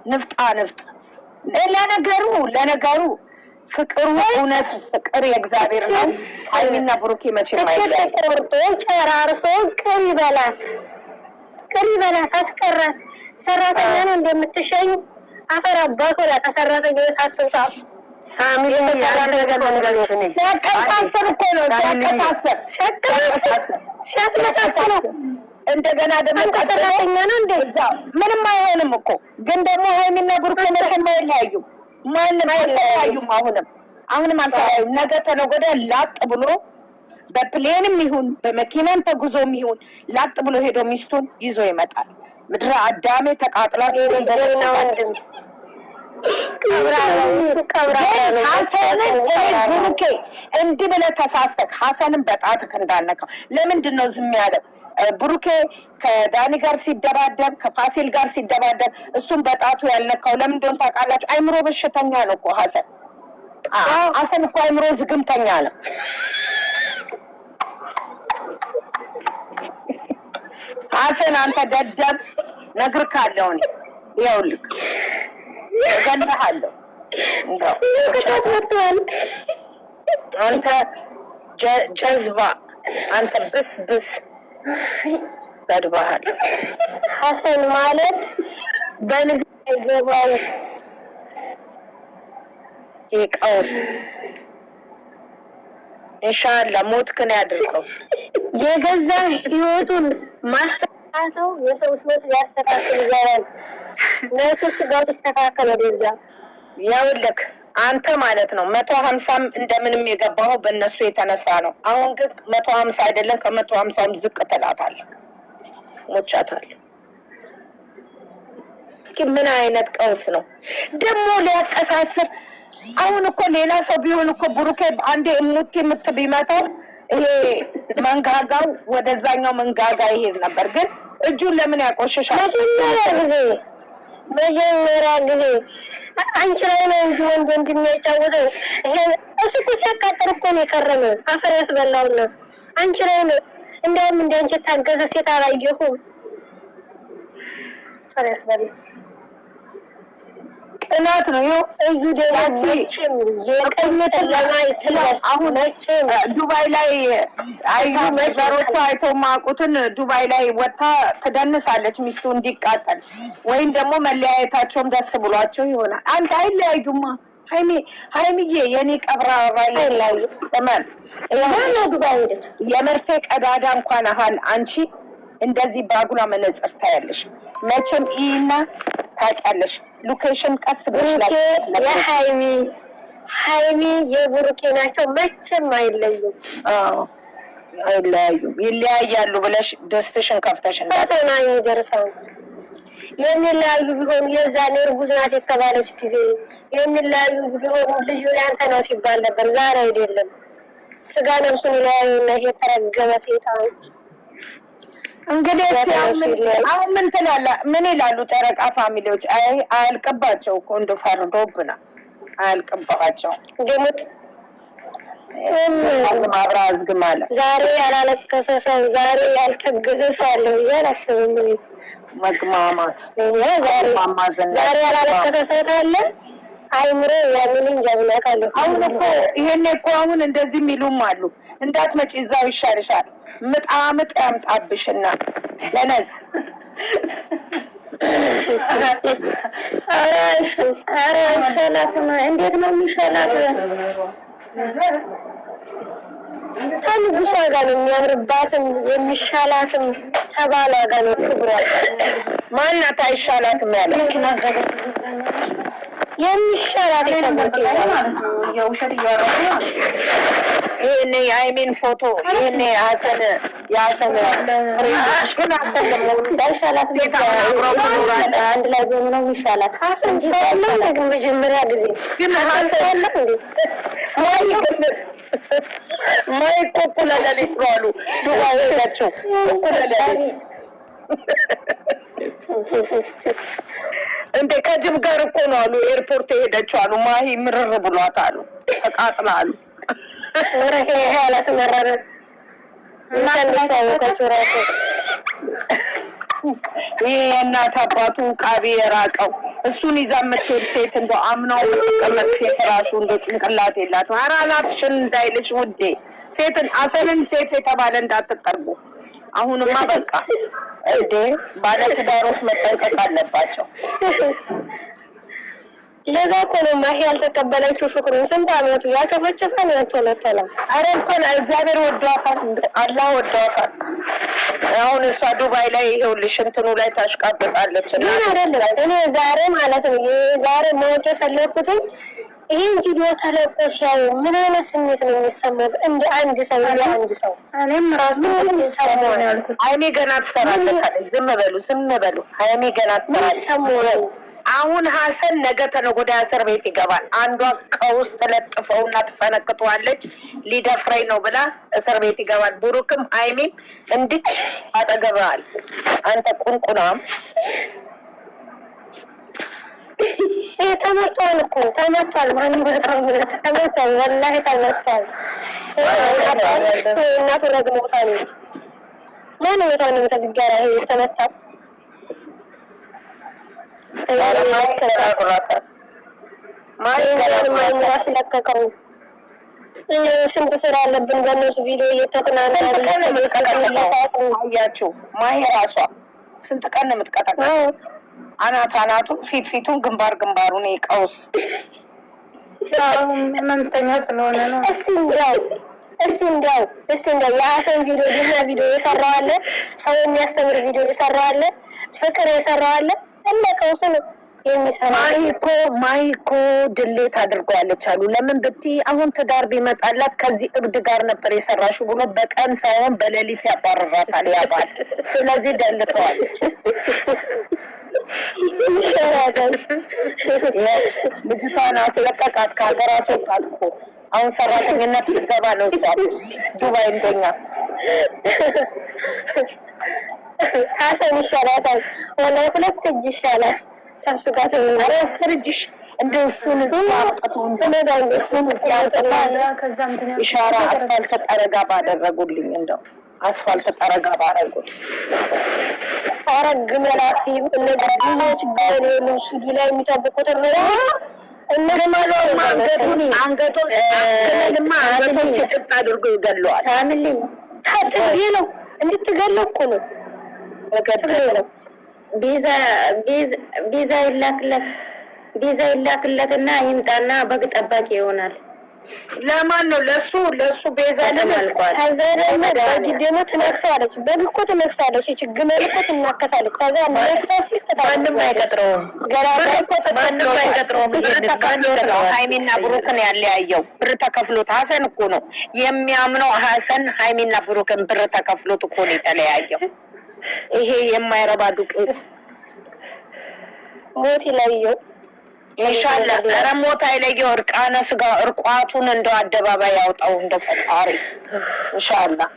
ንፍጣ ለነገሩ ፍቅሩ እውነት ፍቅር የእግዚአብሔር ነው። ሀይሚና ብሩኬ መቼም አይለያዩም። ቆርጦ ጨራርሶ ቅር ይበላት አስቀራት። ሰራተኛ ነው እንደምትሸኝ አፈር አባቱ ለተሰራተኛ ሳትውጣ ሳሚል ሲያቀሳሰር እኮ ነው ሲያስመሳሰል እንደገና ደግሞ ሰራተኛ ነው እንደዛ ምንም አይሆንም እኮ ግን ደግሞ ሀይሚና ብሩኬ መቼም አይለያዩም። ማንም አይለያዩም። አሁንም አልተለያዩም። ነገ ተነገ ወዲያ ላጥ ብሎ በፕሌንም ይሁን በመኪናም ተጉዞም ይሁን ላጥ ብሎ ሄዶ ሚስቱን ይዞ ይመጣል። ምድረ አዳሜ ተቃጥላ ወንድም ሀሰንን ብሩኬ እንዲህ ብለህ ተሳስተህ ሀሰንን በጣትህ እንዳልነካው ለምንድን ነው ዝም ያለው? ብሩኬ ከዳኒ ጋር ሲደባደብ ከፋሲል ጋር ሲደባደብ እሱም በጣቱ ያልነካው ለምን እንደሆነ ታውቃላችሁ? አይምሮ በሽተኛ ነው እኮ ሀሰን እኮ አይምሮ ዝግምተኛ ነው። ሀሰን አንተ ደደብ ነግርካለሁ። እኔ ይኸውልህ እገልሃለሁ። አንተ ጀዝባ አንተ ብስ ተድባሃል። ሀሰን ማለት በንግድ ገባው ይቀውስ ኢንሻአላህ ሞትክን ያድርገው። የገዛ ህይወቱን ማስተካከለው የሰው ህይወት ያስተካክል ይላል። ነፍስ ስጋው ተስተካከለ ወደዛ ያውልክ አንተ ማለት ነው 150 እንደምንም የገባው በእነሱ የተነሳ ነው። አሁን ግን 150 አይደለም ከ150ም ዝቅ ትላታለህ። ሞቻታለሁ። ምን አይነት ቀውስ ነው ደግሞ ሊያቀሳስር? አሁን እኮ ሌላ ሰው ቢሆን እኮ ብሩኬ አንዴ እሙት የምትቢመጣው ይሄ መንጋጋው ወደዛኛው መንጋጋ ይሄድ ነበር። ግን እጁን ለምን ያቆሽሻል? መጀመሪያ ጊዜ አንቺ ላይ ነው እንጂ ወንድ የሚያጫውተው ይሄ እሱ እኮ ሲያቃጥር እኮ ነው የከረመ አፈር ያስበላው ነው። አንቺ ላይ ነው እንደውም እንደ አንቺ ታገዘ ሴት አላየሁም። አፈር ያስበላው ቅናት ነው። እዩ ደላችም የቀኝት ለማይ ትላስ አሁን ዱባይ ላይ አዩ መዘሮቹ አይተው ማቁትን ዱባይ ላይ ወጣ ትደንሳለች ሚስቱ እንዲቃጠል ወይም ደግሞ መለያየታቸውም ደስ ብሏቸው ይሆናል። አንተ አይለያዩማ። ሀይሚዬ የኔ ቀብራራ ይላል ተማን ዱባይ ሄደች የመርፌ ቀዳዳ እንኳን አሃል አንቺ እንደዚህ ባጉላ መነጽር ታያለሽ። መቼም ይና ታውቂያለሽ ሎኬሽን ቀስ ብለሽ የሀይሚ የብሩኬ ናቸው። መቼም አይለዩም። አይለያዩም። ይለያያሉ ብለሽ ደስትሽን ከፍተሽ ፈተና ይደርሳል። የሚለያዩ ቢሆኑ የዛኔ እርጉዝ ናት የተባለች ጊዜ የሚለያዩ ቢሆኑ ልጁ ያንተ ነው ሲባል ነበር። ዛሬ አይደለም። ስጋ ነፍሱን ይለያዩና የተረገመ ሴጣን እንግዲህ አሁን ምን ትላለህ? ምን ይላሉ ጨረቃ ፋሚሊዎች? አያልቅባቸው እኮ እንደው ፈርዶብናል። አያልቅባቸው እንደምት ማብራዝ ግማለ ዛሬ ያላለቀሰ ሰው ዛሬ ያልተገዘ ሰው አለ ያላሰበም መግማማት ዛሬ ያላለቀሰ ሰው አለ አይምሮ ያምንን ያብላካለ። አሁን እኮ ይሄን እኮ አሁን እንደዚህ የሚሉም አሉ። እንዳትመጪ እዛው ይሻልሻል ምጣምጥ ያምጣብሽና ለነዝ አረ ሰላትማ እንዴት ነው የሚሻላት? ታንጉሷ ጋር ነው የሚያምርባትም የሚሻላትም ተባላ ጋር ነው ክብሯ። ማናት አይሻላትም ያለ የሚሻላት ማለት ነው። የውሸት እያወራሁ ይሄኔ የአይሜን ፎቶ ይሄኔ ሀሰን የሀሰን ግን አስፈልገው እንዳይሻላት አንድ ላይ በሆነው ይሻላት። ሀሰን ሰላም ነው መጀመሪያ ጊዜ ግን ሀሰን ማይ እኩለ ሌሊት ነው አሉ ዱባይ ሄዳቸው እኩለ ሌሊት እንደ ከጅብ ጋር እኮ ነው አሉ ኤርፖርት የሄደችው አሉ። ማሂ ምርር ብሏት አሉ ተቃጥላ አሉ። ወረሄ ያላስ መረረ እናንተ ታውቃችሁ ራሱ ይሄ የእናት አባቱ ቃቢ የራቀው እሱን ይዛ የምትሄድ ሴት እንደ አምናው የምትቀመጥ ሴት ራሱ እንደ ጭንቅላት የላትም። ኧረ አናትሽን እንዳይልሽ ውዴ። ሴትን አሰንን ሴት የተባለ እንዳትቀርቡ። አሁንማ በቃ እንዴ ባለትዳሮች መጠንቀቅ አለባቸው። ለዛ እኮ ነው ማሂ ያልተቀበለችው ፍቅሩን። ስንት አመቱ ያጨፈጨፈ ነው ተለተለ። አረ እንኳን እግዚአብሔር ወዷታል፣ አላህ ወዷታል። አሁን እሷ ዱባይ ላይ ይኸውልሽ እንትኑ ላይ ታሽቃብጣለች። ምን አይደለም እኔ ዛሬ ማለት ነው ዛሬ ማወቅ የፈለኩትኝ ይሄን ቪዲዮ ተለቆ ሲያዩ ምን አይነት ስሜት ነው የሚሰማው? እንደ አንድ ሰው እኔም ራሱ ምን ይሰማው ነው ያልኩት። አይኔ ገና ትሰራለች። ዝም በሉ አይኔ ገና ትሰራለች። አሁን ሀሰን ነገ ተነገ ወዲያ እስር ቤት ይገባል። አንዷ ቀውስ ተለጥፈውና ትፈነክተዋለች። ሊደፍረኝ ነው ብላ እስር ቤት ይገባል። ብሩክም አይሜም እንድች አጠገብሃል አንተ ቁንቁናም። ተመቷል እኮ ተመቷል። ማንም ተመቷል፣ ወላሂ ተመቷል። እናቱ ረግሞታል። ማንም የታነ ተዝጋራ ተመታ ማይራስ ለቀቀው። ስንት ስራ አለብን በእነሱ ቪዲዮ እየተጠናናያችሁ። ማሂ ራሷ ስንት ቀን ነው የምትቀጠቀጠው? አናቱን ፊቱን ግንባሩን ቀውስ መምተኛ ስለሆነ ነው። እስቲ እንዲያው የሀሰን ቪዲዮ የሰራው አለ፣ ሰው የሚያስተምር ቪዲዮ የሰራው አለ፣ ፍቅር የሰራው አለ። ቀውስ ነው የሚሰራ። ማሂ እኮ ድሌት አድርጓለች አሉ። ለምን ብትይ አሁን ትዳር ቢመጣላት ከዚህ እብድ ጋር ነበር የሰራሽው ብሎ በቀን ሳይሆን በሌሊት ያባረራታል ያባል። ስለዚህ ደልተዋለች። ልጅቷን አስለቀቃት፣ ከሀገር አስወጣት እኮ። አሁን ሰራተኝነት ልትገባ ነው እሷ ዱባይ እንደኛ። ሀሰን ይሻላታል ወላሂ፣ ሁለት እጅ ይሻላል ከሱ ጋር አስር እጅሽ እንደው እሱን ኢሻራ አስፋልት ጠረጋ ባደረጉልኝ፣ እንደው አስፋልት ጠረጋ ባረጉት። ኧረ ግመላ ሲብ እነዚህ ግሞች ገሌሉ ሱዱ ላይ የሚጠብቁት አንገቱን ሽቅጥ አድርጎ ይገለዋል። ሳምልኝ ታጥቤ ነው እንድትገለው እኮ ነው። ቪዛ ይላክለትና ይምጣና በግ ጠባቂ ይሆናል። ለማን ነው? ለሱ ቤዛ ተመልቋል። ከዛ ደግሞ ትነክሳለች። በግ እኮ ትነክሳለች። ግመል እኮ ትናከሳለች። ከዛ ነክሳው ሲል ማንም አይቀጥረውም። ማንም አይቀጥረውም። ሀይሚና ብሩክን ያለያየው ብር ተከፍሎት ሀሰን እኮ ነው የሚያምነው። ሀሰን ሀይሚና ብሩክን ብር ተከፍሎት እኮ ነው የተለያየው። ይሄ የማይረባ ዱቄት ሞት ይለየው ኢንሻአላህ። ኧረ ሞት አይለየው። እርቃነ ስጋ እርቋቱን እንደው አደባባይ ያውጣው እንደ ፈጣሪ ኢንሻአላህ።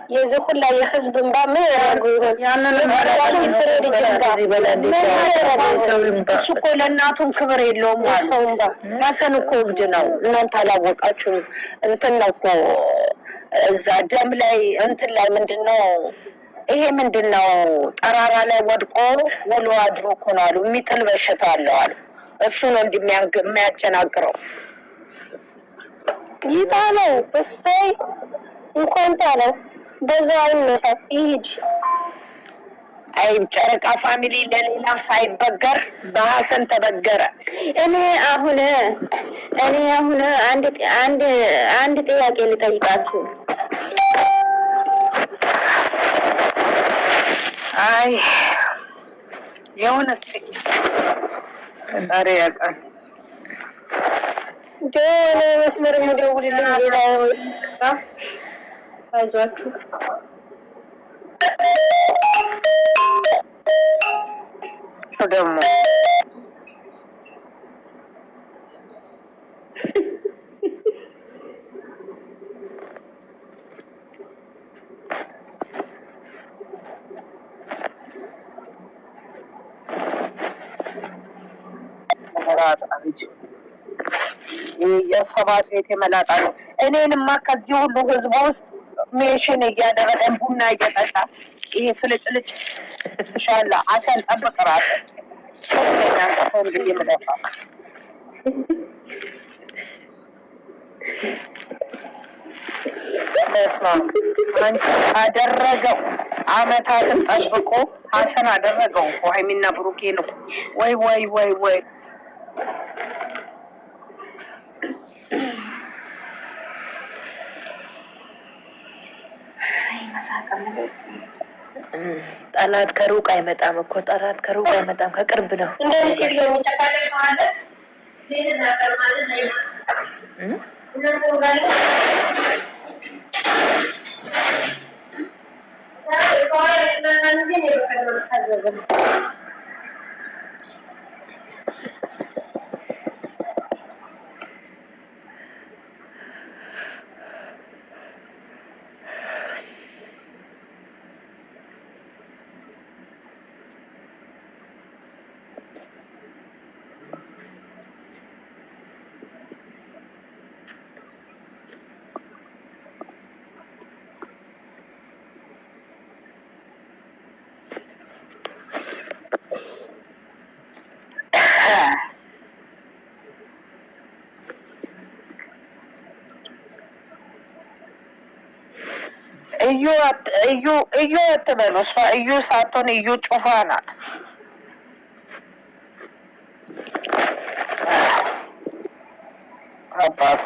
የዚህ ሁላ የህዝብ እንባ ምን ያደርጉ ያንን እሱ እኮ ለእናቱም ክብር የለውም። ሀሰን እኮ እብድ ነው። እናንተ አላወቃችሁም። እንትን ነው እኮ እዛ ደም ላይ እንትን ላይ ምንድን ነው ይሄ ምንድን ነው ጠራራ ላይ ወድቆ ውሎ አድሮ እኮ ነው አሉ። የሚጥል በሽታ አለው አሉ። እሱ ነው የሚያጨናግረው። ይጣለው እሰይ እንኳን ጣለው። በዛው አይነሳ ይሄድ። አይ ጨረቃ ፋሚሊ ለሌላው ሳይበገር በሀሰን ተበገረ። እኔ አሁን አንድ ጥያቄ ልጠይቃችሁ። አይ የሆነ ዛሬ ያውቃል ደወለ መስመር የሚደውልልኝ ሌላ አይዟችሁ ደግሞ የሰባት ቤት የመላጣ ነው። እኔንማ ከዚህ ሁሉ ህዝብ ውስጥ ሜሽን እያደረገን ቡና እየጠጣ ይሄ ፍልጭልጭ ኢንሻአላ አሰን ጠብቅ ራስህ ሆን ብዬ ምደፋ በስመ አብ አንቺ አደረገው አመታትን ጠብቆ ሀሰን አደረገው ሀይሚና ብሩኬ ነው። ወይ ወይ ወይ ወይ ጠላት ከሩቅ አይመጣም እኮ ጠላት ከሩቅ አይመጣም፣ ከቅርብ ነው። እዩ አትበሉ። እሷ እዩ ሳትሆን እዩ ጩፋ ናት። አባቷ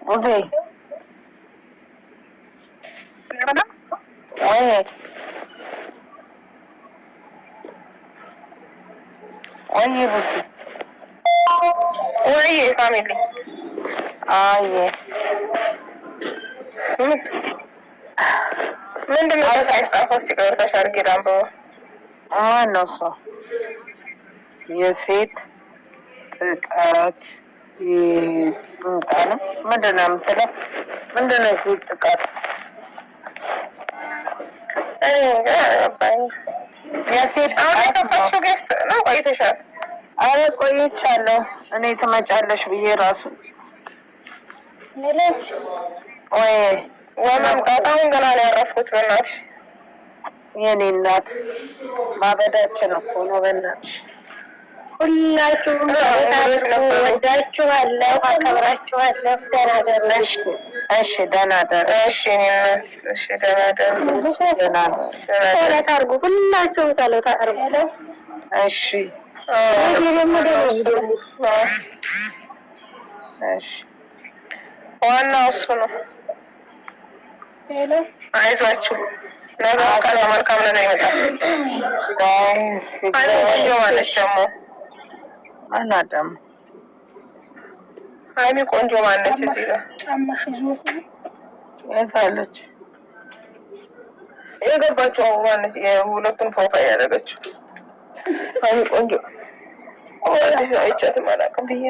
ቡዜ ወይ ቡዜ ወይ ፋሚሊ አየ ምንድነው ሳይጻፈው? እስቲ ገብተሽ አድርጌ ዳምበው ማነው እሱ? የሴት ጥቃት ይምጣል። ምንድን ነው የምትለው? ምንድን ነው የሴት ጥቃት? የሴት ከፈሱ ገስት ነው ቆይተሻል? አረ ቆይቻለሁ እኔ ትመጫለሽ ብዬ ራሱ ወይ መምጣት አሁን ገና ነው ያረፍኩት። በእናትሽ የኔ እናት ማበዳችን እኮ ነው። በእናትሽ ሁላችሁም ወዳችኋለሁ፣ አከብራችኋለሁ። ደህና ደረሽ? እሺ ደህና ደረሽ? እሺ ደህና ደረሽ? ደህና ጸሎት አድርጉ፣ ሁላችሁም ጸሎት አድርጉ። እሺ እሺ ዋናው እሱ ነው። አይዟችሁ ነገ ቀን መልካም ነገር ይመጣል። ቆንጆ ማለች ደግሞ አናዳም ሀይሚ ቆንጆ ማለች። እዚህ ጋር የታለች የገባችው ማለች? የሁለቱን ፕሮፋይል ያደረገችው ሀይሚ ቆንጆ አዲስ አይቻትም አላውቅም ብዬ